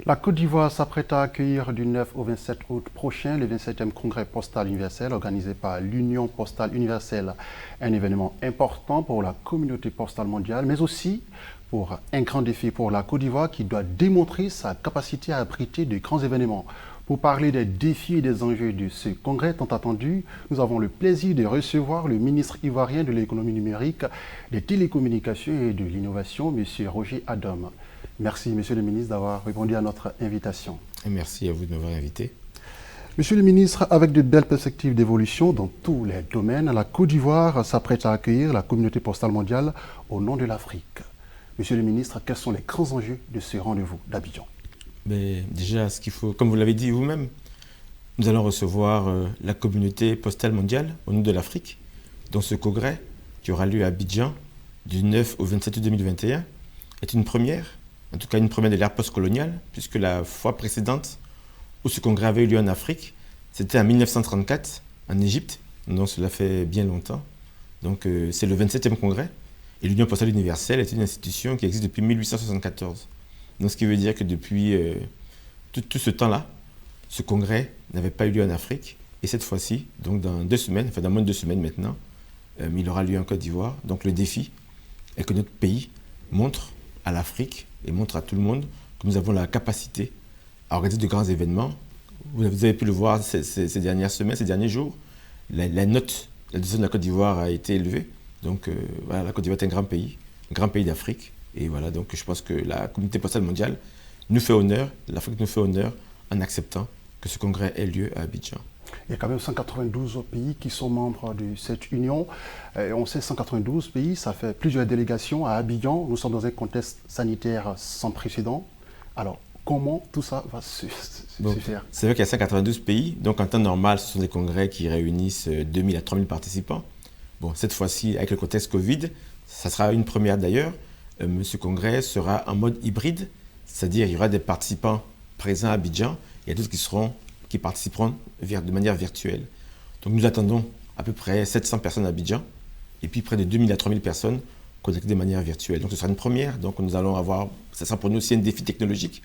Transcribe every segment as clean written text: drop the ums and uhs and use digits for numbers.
La Côte d'Ivoire s'apprête à accueillir du 9 au 27 août prochain le 27e congrès postal universel organisé par l'Union postale universelle, un événement important pour la communauté postale mondiale, mais aussi pour un grand défi pour la Côte d'Ivoire qui doit démontrer sa capacité à abriter de grands événements. Pour parler des défis et des enjeux de ce congrès tant attendu, nous avons le plaisir de recevoir le ministre ivoirien de l'économie numérique, des télécommunications et de l'innovation, M. Roger Adom. Merci, Monsieur le ministre, d'avoir répondu à notre invitation. Et merci à vous de m'avoir invité. Monsieur le ministre, avec de belles perspectives d'évolution dans tous les domaines, la Côte d'Ivoire s'apprête à accueillir la communauté postale mondiale au nom de l'Afrique. Monsieur le ministre, quels sont les grands enjeux de ce rendez-vous d'Abidjan? Mais déjà, ce qu'il faut, comme vous l'avez dit vous-même, nous allons recevoir la communauté postale mondiale au nom de l'Afrique dans ce congrès qui aura lieu à Abidjan du 9 au 27 août 2021 est une première, en tout cas une première de l'ère post-coloniale, puisque la fois précédente où ce congrès avait eu lieu en Afrique, c'était en 1934 en Égypte, donc cela fait bien longtemps. Donc c'est le 27e congrès et l'Union postale universelle est une institution qui existe depuis 1874. Donc ce qui veut dire que depuis tout ce temps-là, ce congrès n'avait pas eu lieu en Afrique. Et cette fois-ci, donc dans 2 semaines, enfin dans moins de 2 semaines maintenant, il aura lieu en Côte d'Ivoire. Donc le défi est que notre pays montre à l'Afrique et montre à tout le monde que nous avons la capacité à organiser de grands événements. Vous avez pu le voir ces dernières semaines, ces derniers jours. La note, la décision de la Côte d'Ivoire a été élevée. Donc voilà, la Côte d'Ivoire est un grand pays d'Afrique. Et voilà, donc je pense que la communauté postale mondiale nous fait honneur, l'Afrique nous fait honneur en acceptant que ce congrès ait lieu à Abidjan. Il y a quand même 192 pays qui sont membres de cette union. On sait 192 pays, ça fait plusieurs délégations à Abidjan. Nous sommes dans un contexte sanitaire sans précédent. Alors, comment tout ça va se faire? C'est vrai qu'il y a 192 pays, donc en temps normal, ce sont des congrès qui réunissent 2000 à 3000 participants. Bon, cette fois-ci, avec le contexte Covid, ça sera une première d'ailleurs. Ce congrès sera en mode hybride, c'est-à-dire il y aura des participants présents à Abidjan, il y a d'autres qui participeront de manière virtuelle. Donc nous attendons à peu près 700 personnes à Abidjan, et puis près de 2000 à 3000 personnes connectées de manière virtuelle. Donc ce sera une première, donc nous allons avoir, ça sera pour nous aussi un défi technologique,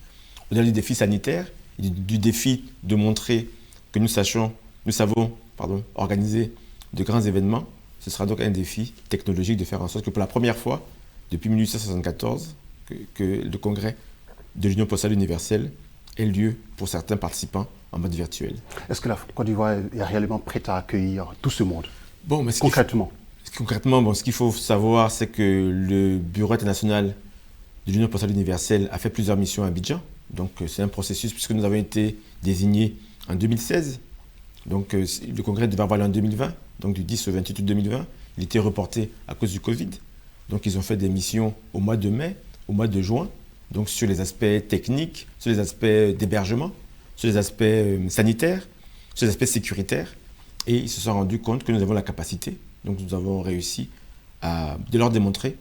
au-delà du défi sanitaire, et du défi de montrer que nous savons organiser de grands événements. Ce sera donc un défi technologique de faire en sorte que pour la première fois, depuis 1874, que le congrès de l'Union postale universelle ait lieu pour certains participants en mode virtuel. Est-ce que la Côte d'Ivoire est réellement prête à accueillir tout ce monde? Bon, mais concrètement, ce qu'il faut savoir, c'est que le Bureau international de l'Union postale universelle a fait plusieurs missions à Abidjan. Donc c'est un processus puisque nous avons été désignés en 2016. Donc le congrès devait avoir lieu en 2020, donc du 10 au 28 août 2020. Il était reporté à cause du Covid. Donc ils ont fait des missions au mois de mai, au mois de juin, donc sur les aspects techniques, sur les aspects d'hébergement, sur les aspects sanitaires, sur les aspects sécuritaires. Et ils se sont rendus compte que nous avons la capacité. Donc nous avons réussi de leur démontrer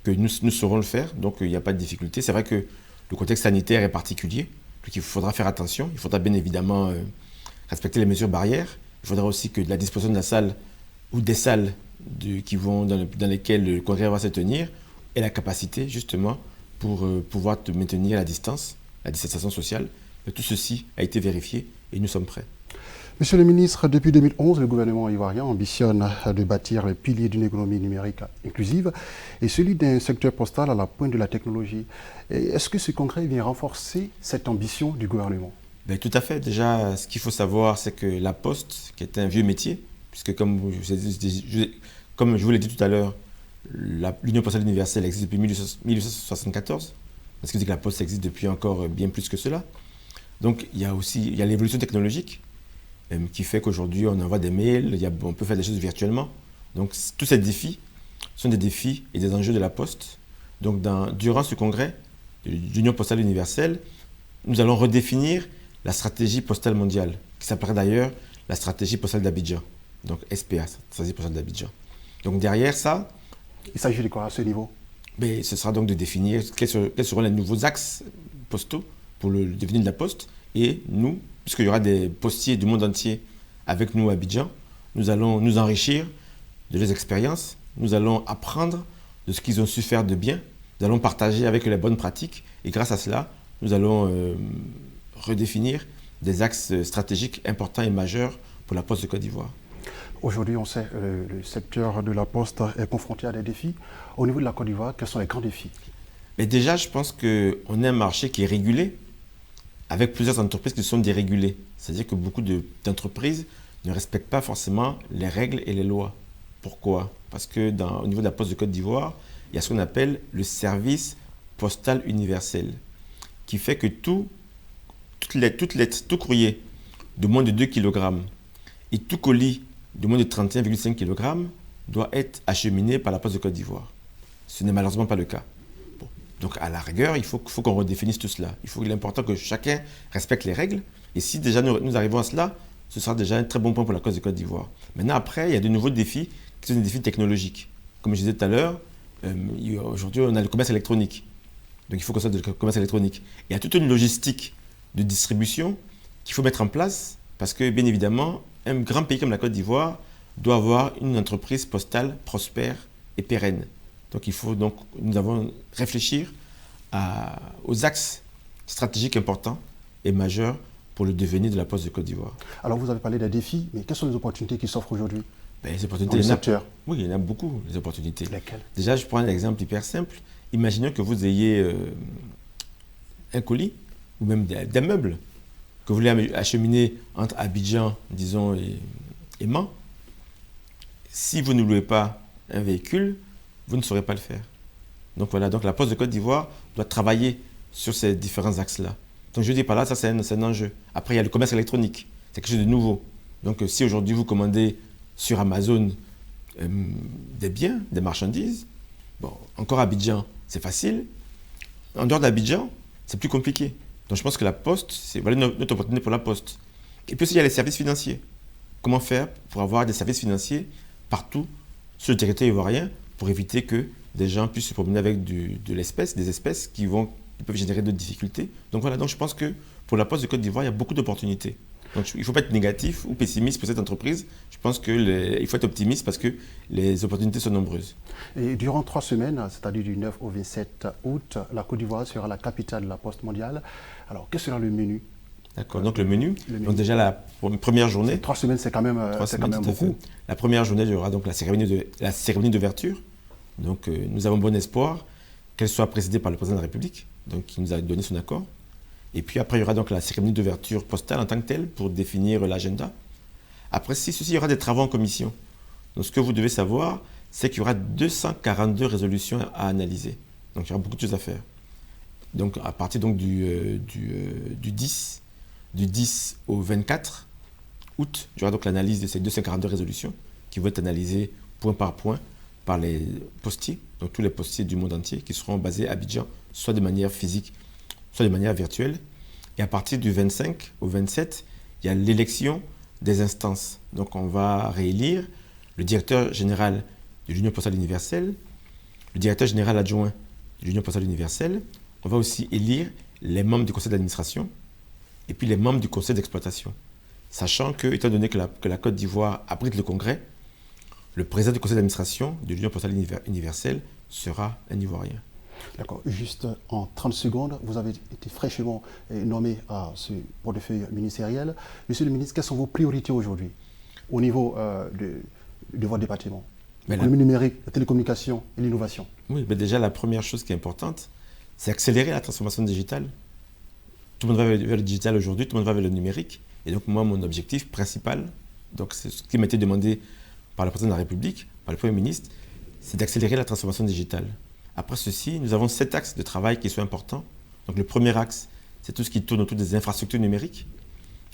que nous saurons le faire. Donc il n'y a pas de difficulté. C'est vrai que le contexte sanitaire est particulier, donc il faudra faire attention. Il faudra bien évidemment respecter les mesures barrières. Il faudra aussi que la disposition de la salle ou des salles dans lesquelles le congrès va se tenir ait la capacité justement pour pouvoir maintenir la distanciation sociale. Mais tout ceci a été vérifié et nous sommes prêts. Monsieur le ministre, depuis 2011, le gouvernement ivoirien ambitionne de bâtir les piliers d'une économie numérique inclusive et celui d'un secteur postal à la pointe de la technologie. Est-ce que ce congrès vient renforcer cette ambition du gouvernement? Ben, tout à fait. Déjà, ce qu'il faut savoir, c'est que la poste, qui est un vieux métier, puisque comme je vous l'ai dit tout à l'heure, l'Union postale universelle existe depuis 1874, ce qui veut dire que la poste existe depuis encore bien plus que cela. Donc il y a l'évolution technologique qui fait qu'aujourd'hui on envoie des mails, on peut faire des choses virtuellement. Donc tous ces défis sont des défis et des enjeux de la poste. Donc durant ce congrès de l'Union postale universelle, nous allons redéfinir la stratégie postale mondiale, qui s'appellera d'ailleurs la stratégie postale d'Abidjan. Donc SPA, stratégie postale d'Abidjan. Donc derrière ça, il s'agit de quoi à ce niveau? Mais ce sera donc de définir quels seront les nouveaux axes postaux pour le devenir de la poste. Et nous, puisqu'il y aura des postiers du monde entier avec nous à Abidjan, nous allons nous enrichir de leurs expériences, nous allons apprendre de ce qu'ils ont su faire de bien, nous allons partager avec eux les bonnes pratiques et grâce à cela, nous allons redéfinir des axes stratégiques importants et majeurs pour la Poste de Côte d'Ivoire. Aujourd'hui, on sait que le secteur de la Poste est confronté à des défis. Au niveau de la Côte d'Ivoire, quels sont les grands défis? Mais déjà, je pense qu'on a un marché qui est régulé, avec plusieurs entreprises qui sont dérégulées. C'est-à-dire que beaucoup d'entreprises ne respectent pas forcément les règles et les lois. Pourquoi? Parce que au niveau de la Poste de Côte d'Ivoire, il y a ce qu'on appelle le service postal universel, qui fait que tout courrier de moins de 2 kg et tout colis de moins de 31,5 kg doit être acheminé par la Poste de Côte d'Ivoire. Ce n'est malheureusement pas le cas. Bon. Donc à la rigueur, il faut qu'on redéfinisse tout cela. Il est important que chacun respecte les règles. Et si déjà nous arrivons à cela, ce sera déjà un très bon point pour la Poste de Côte d'Ivoire. Maintenant, après, il y a de nouveaux défis qui sont des défis technologiques. Comme je disais tout à l'heure, aujourd'hui, on a le commerce électronique. Donc il faut qu'on soit de commerce électronique. Il y a toute une logistique de distribution qu'il faut mettre en place parce que, bien évidemment, un grand pays comme la Côte d'Ivoire doit avoir une entreprise postale prospère et pérenne. Donc nous avons réfléchir aux axes stratégiques importants et majeurs pour le devenir de la Poste de Côte d'Ivoire. Alors vous avez parlé des défis, mais quelles sont les opportunités qui s'offrent aujourd'hui les opportunités, dans le secteur? Oui, il y en a beaucoup, les opportunités. Lesquelles? Déjà, je prends un exemple hyper simple. Imaginons que vous ayez un colis ou même des meubles que vous voulez acheminer entre Abidjan, disons, et Mans. Si vous ne louez pas un véhicule, vous ne saurez pas le faire. Donc voilà, donc la Poste de Côte d'Ivoire doit travailler sur ces différents axes-là. Donc je dis par là, ça c'est un enjeu. Après, il y a le commerce électronique, c'est quelque chose de nouveau. Donc si aujourd'hui vous commandez sur Amazon des biens, des marchandises, bon, encore à Abidjan, c'est facile. En dehors d'Abidjan, c'est plus compliqué. Donc je pense que la Poste, c'est voilà notre opportunité pour la Poste. Et puis aussi, il y a les services financiers. Comment faire pour avoir des services financiers partout sur le territoire ivoirien pour éviter que des gens puissent se promener avec des espèces qui peuvent générer d'autres difficultés. Donc voilà, donc je pense que pour la Poste de Côte d'Ivoire, il y a beaucoup d'opportunités. Donc il ne faut pas être négatif ou pessimiste pour cette entreprise. Je pense qu'il faut être optimiste parce que les opportunités sont nombreuses. Et durant 3 semaines, c'est-à-dire du 9 au 27 août, la Côte d'Ivoire sera la capitale de la Poste mondiale. Alors, quel sera le menu? D'accord, donc le menu. Donc déjà la première journée. 3 semaines, c'est quand même, beaucoup. La première journée, il y aura donc la cérémonie d'ouverture. Donc nous avons bon espoir qu'elle soit présidée par le président de la République, donc qui nous a donné son accord. Et puis après, il y aura donc la cérémonie d'ouverture postale en tant que telle pour définir l'agenda. Après ceci, il y aura des travaux en commission. Donc ce que vous devez savoir, c'est qu'il y aura 242 résolutions à analyser. Donc il y aura beaucoup de choses à faire. Donc à partir donc, du 10 au 24 août, il y aura donc l'analyse de ces 242 résolutions qui vont être analysées point par point par les postiers, donc tous les postiers du monde entier qui seront basés à Abidjan, soit de manière physique, soit de manière virtuelle. Et à partir du 25 au 27, il y a l'élection des instances. Donc on va réélire le directeur général de l'Union postale universelle, le directeur général adjoint de l'Union postale universelle. On va aussi élire les membres du conseil d'administration et puis les membres du conseil d'exploitation. Sachant que, étant donné que la Côte d'Ivoire abrite le congrès, le président du conseil d'administration de l'Union postale universelle sera un Ivoirien. D'accord. Juste en 30 secondes, vous avez été fraîchement nommé à ce portefeuille ministériel. Monsieur le ministre, quelles sont vos priorités aujourd'hui au niveau de votre département? L'économie numérique, la télécommunication et l'innovation. Oui, mais déjà la première chose qui est importante, c'est accélérer la transformation digitale. Tout le monde va vers le digital aujourd'hui, tout le monde va vers le numérique. Et donc moi, mon objectif principal, donc c'est ce qui m'a été demandé par le président de la République, par le Premier ministre, c'est d'accélérer la transformation digitale. Après ceci, nous avons 7 axes de travail qui sont importants. Donc le premier axe, c'est tout ce qui tourne autour des infrastructures numériques.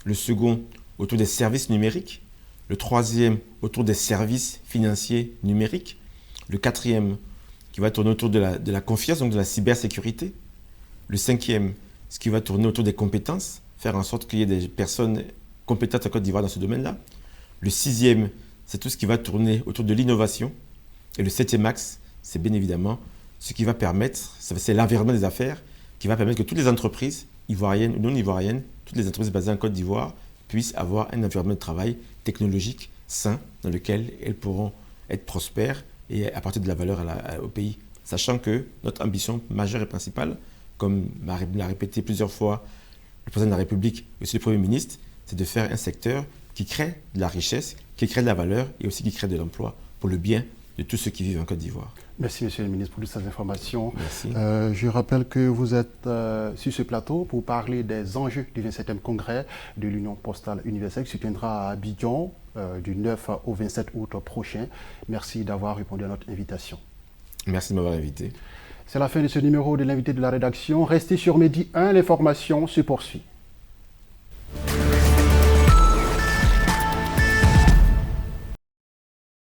Le second, autour des services numériques. Le troisième, autour des services financiers numériques. Le quatrième, qui va tourner autour de la confiance, donc de la cybersécurité. Le cinquième, ce qui va tourner autour des compétences, faire en sorte qu'il y ait des personnes compétentes en Côte d'Ivoire dans ce domaine-là. Le sixième, c'est tout ce qui va tourner autour de l'innovation. Et le septième axe, c'est bien évidemment ce qui va permettre, c'est l'environnement des affaires, qui va permettre que toutes les entreprises ivoiriennes ou non ivoiriennes, toutes les entreprises basées en Côte d'Ivoire, puissent avoir un environnement de travail technologique sain dans lequel elles pourront être prospères et apporter de la valeur au pays. Sachant que notre ambition majeure et principale comme l'a répété plusieurs fois le président de la République et aussi le Premier ministre, c'est de faire un secteur qui crée de la richesse, qui crée de la valeur et aussi qui crée de l'emploi pour le bien de tous ceux qui vivent en Côte d'Ivoire. Merci, Monsieur le ministre, pour toutes ces informations. Merci. Je rappelle que vous êtes sur ce plateau pour parler des enjeux du 27e congrès de l'Union postale universelle qui se tiendra à Abidjan du 9 au 27 août prochain. Merci d'avoir répondu à notre invitation. Merci de m'avoir invité. C'est la fin de ce numéro de l'invité de la rédaction. Restez sur Medi 1, l'information se poursuit.